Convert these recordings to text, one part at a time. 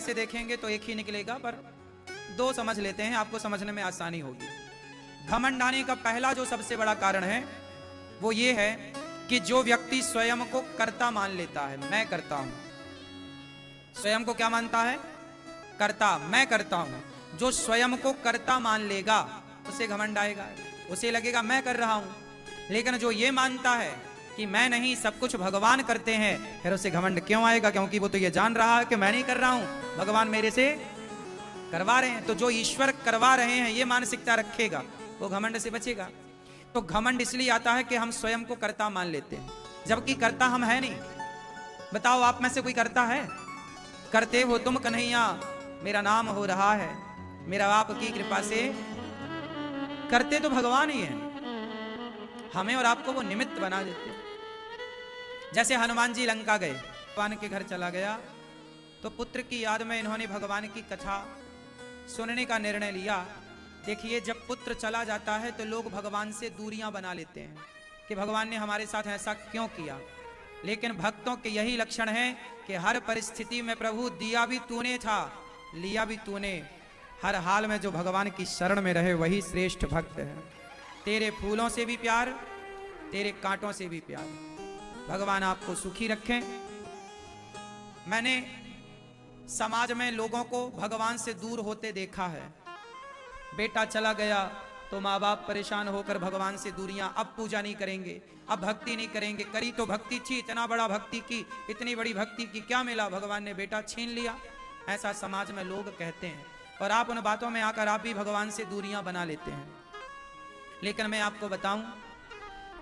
से देखेंगे तो एक ही निकलेगा, पर दो समझ लेते हैं, आपको समझने में आसानी होगी। घमंड आने का पहला जो सबसे बड़ा कारण है वो ये है कि जो व्यक्ति स्वयं को कर्ता मान लेता है, मैं करता हूं, स्वयं को क्या मानता है? कर्ता, मैं करता हूं। जो स्वयं को कर्ता मान लेगा उसे घमंड आएगा, उसे लगेगा मैं कर रहा हूं। लेकिन जो ये मानता है कि मैं नहीं, सब कुछ भगवान करते हैं, फिर उसे घमंड क्यों आएगा? क्योंकि वो तो ये जान रहा है कि मैं नहीं कर रहा हूं, भगवान मेरे से करवा रहे हैं। तो जो ईश्वर करवा रहे हैं ये मानसिकता रखेगा वो घमंड से बचेगा। तो घमंड इसलिए आता है कि हम स्वयं को कर्ता मान लेते हैं, जबकि कर्ता हम है नहीं। बताओ आप में से कोई करता है? करते हो तुम कन्हैया, मेरा नाम हो रहा है, मेरा आपकी कृपा से। करते तो भगवान ही है, हमें और आपको वो निमित्त बना देते। जैसे हनुमान जी लंका गए, भगवान के घर चला गया, तो पुत्र की याद में इन्होंने भगवान की कथा सुनने का निर्णय लिया। देखिए, जब पुत्र चला जाता है तो लोग भगवान से दूरियां बना लेते हैं कि भगवान ने हमारे साथ ऐसा क्यों किया। लेकिन भक्तों के यही लक्षण है कि हर परिस्थिति में प्रभु दिया भी तूने था, लिया भी तूने। हर हाल में जो भगवान की शरण में रहे वही श्रेष्ठ भक्त है। तेरे फूलों से भी प्यार, तेरे कांटों से भी प्यार। भगवान आपको सुखी रखें। मैंने समाज में लोगों को भगवान से दूर होते देखा है। बेटा चला गया तो माँ बाप परेशान होकर भगवान से दूरियां, अब पूजा नहीं करेंगे, अब भक्ति नहीं करेंगे। करी तो भक्ति थी, इतना बड़ा भक्ति की, इतनी बड़ी भक्ति की, क्या मिला? भगवान ने बेटा छीन लिया। ऐसा समाज में लोग कहते हैं, और आप उन बातों में आकर आप भी भगवान से दूरियां बना लेते हैं। लेकिन मैं आपको बताऊं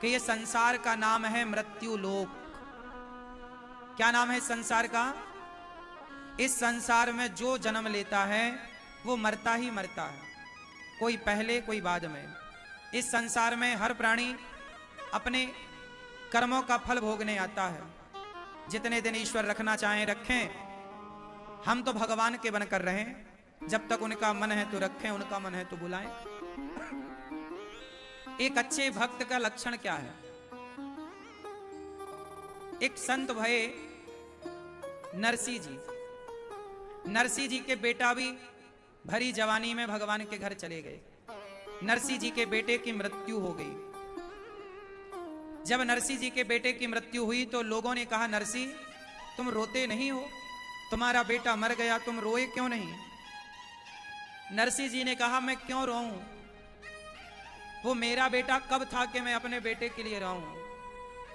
कि ये संसार का नाम है मृत्यु लोक। क्या नाम है संसार का? इस संसार में जो जन्म लेता है वो मरता ही मरता है, कोई पहले कोई बाद में। इस संसार में हर प्राणी अपने कर्मों का फल भोगने आता है। जितने दिन ईश्वर रखना चाहें रखें, हम तो भगवान के बनकर रहें। जब तक उनका मन है तो रखें, उनका मन है तो बुलाएं। एक अच्छे भक्त का लक्षण क्या है? एक संत भये नरसिंह जी। नरसिंह जी के बेटा भी भरी जवानी में भगवान के घर चले गए। नरसिंह जी के बेटे की मृत्यु हो गई। जब नरसिंह जी के बेटे की मृत्यु हुई तो लोगों ने कहा, नरसिंह तुम रोते नहीं हो, तुम्हारा बेटा मर गया, तुम रोए क्यों नहीं? नरसिंह जी ने कहा, मैं क्यों रोऊं? वो मेरा बेटा कब था कि मैं अपने बेटे के लिए रोऊं?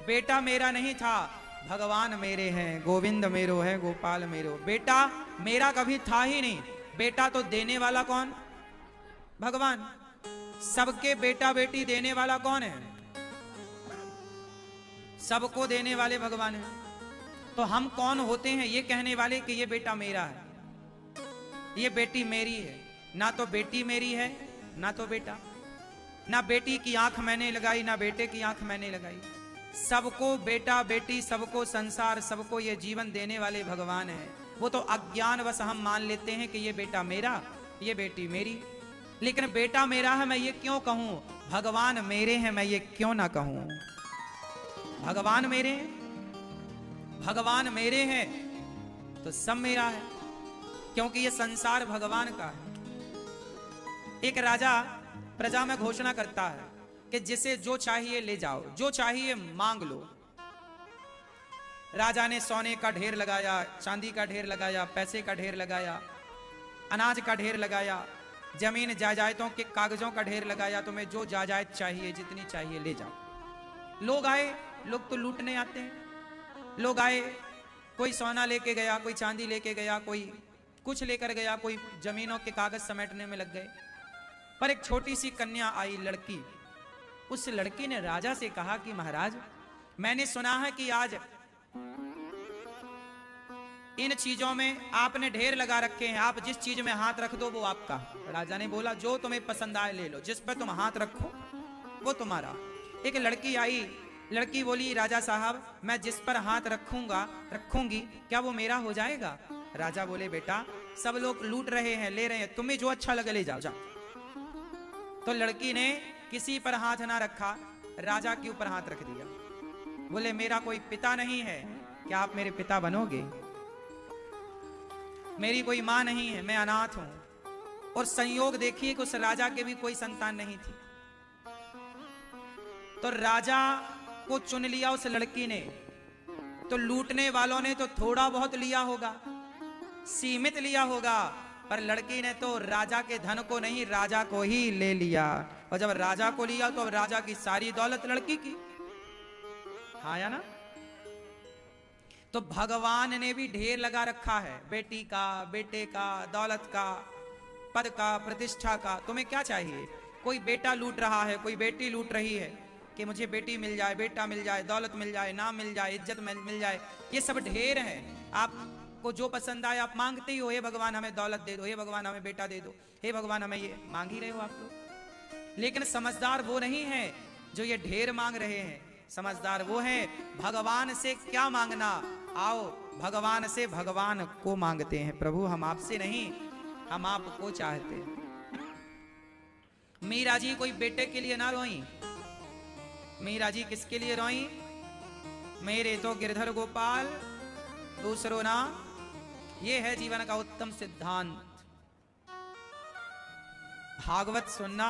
बेटा मेरा नहीं था, भगवान मेरे हैं, गोविंद मेरो है, गोपाल मेरो। बेटा मेरा कभी था ही नहीं। बेटा तो देने वाला कौन? भगवान। सबके बेटा बेटी देने वाला कौन है? सबको देने वाले भगवान हैं। तो हम कौन होते हैं ये कहने वाले कि ये बेटा मेरा है, ये बेटी मेरी है? ना तो बेटी मेरी है, ना तो बेटा। ना बेटी की आंख मैंने लगाई, ना बेटे की आंख मैंने लगाई। सबको बेटा बेटी, सबको संसार, सबको ये जीवन देने वाले भगवान हैं। वो तो अज्ञानवश हम मान लेते हैं कि ये बेटा मेरा, ये बेटी मेरी। लेकिन बेटा मेरा है मैं ये क्यों कहूं? भगवान मेरे हैं मैं ये क्यों ना कहूं? भगवान मेरे हैं, भगवान मेरे हैं तो सब मेरा है, क्योंकि ये संसार भगवान का है। एक राजा प्रजा में घोषणा करता है कि जिसे जो चाहिए ले जाओ, जो चाहिए मांग लो। राजा ने सोने का ढेर लगाया, चांदी का ढेर लगाया, पैसे का ढेर लगाया, अनाज का ढेर लगाया, जमीन जायदादों के कागजों का ढेर लगाया। तुम्हें जो जायदाद चाहिए, जितनी चाहिए ले जाओ। लोग आए, लोग तो लूटने आते हैं। लोग आए, कोई सोना लेके गया, कोई चांदी लेके गया, कोई कुछ लेकर गया, कोई जमीनों के कागज समेटने में लग गए। पर एक छोटी सी कन्या आई, लड़की। उस लड़की ने राजा से कहा कि महाराज, मैंने सुना है कि आज इन चीजों में आपने ढेर लगा रखे हैं, आप जिस चीज में हाथ रख दो वो आपका। राजा ने बोला, जो तुम्हें पसंद आए ले लो, जिस पर तुम हाथ रखो वो तुम्हारा। एक लड़की आई, लड़की बोली, राजा साहब मैं जिस पर हाथ रखूंगी क्या वो मेरा हो जाएगा? राजा बोले, बेटा सब लोग लूट रहे हैं, ले रहे हैं, तुम्हें जो अच्छा लगे ले जाओ, जाओ। तो लड़की ने किसी पर हाथ ना रखा, राजा के ऊपर हाथ रख दिया। बोले, मेरा कोई पिता नहीं है, क्या आप मेरे पिता बनोगे? मेरी कोई मां नहीं है, मैं अनाथ हूं। और संयोग देखिए कि उस राजा के भी कोई संतान नहीं थी। तो राजा को चुन लिया उस लड़की ने, तो लूटने वालों ने तो थोड़ा बहुत लिया होगा, सीमित लिया होगा, पर लड़की ने तो राजा के धन को नहीं, राजा को ही ले लिया। और जब राजा को लिया तो अब राजा की सारी दौलत लड़की की। हाँ या ना? तो भगवान ने भी ढेर लगा रखा है, बेटी का, बेटे का, दौलत का, पद का, प्रतिष्ठा का। तुम्हें क्या चाहिए? कोई बेटा लूट रहा है, कोई बेटी लूट रही है कि मुझे बेटी मिल जाए, बेटा मिल जाए, दौलत मिल जाए, नाम मिल जाए, इज्जत मिल जाए। ये सब ढेर है। आपको जो पसंद आए आप मांगते ही हो, हे भगवान हमें दौलत दे दो, हे भगवान हमें बेटा दे दो, हे भगवान हमें ये मांग ही रहे हो आप लोग। लेकिन समझदार वो नहीं है जो ये ढेर मांग रहे हैं। समझदार वो है भगवान से क्या मांगना, आओ भगवान से भगवान को मांगते हैं। प्रभु हम आपसे नहीं, हम आपको चाहते हैं। मीरा जी कोई बेटे के लिए ना रोई, मीरा जी किसके लिए रोई? मेरे तो गिरधर गोपाल दूसरो ना। ये है जीवन का उत्तम सिद्धांत। भागवत सुनना,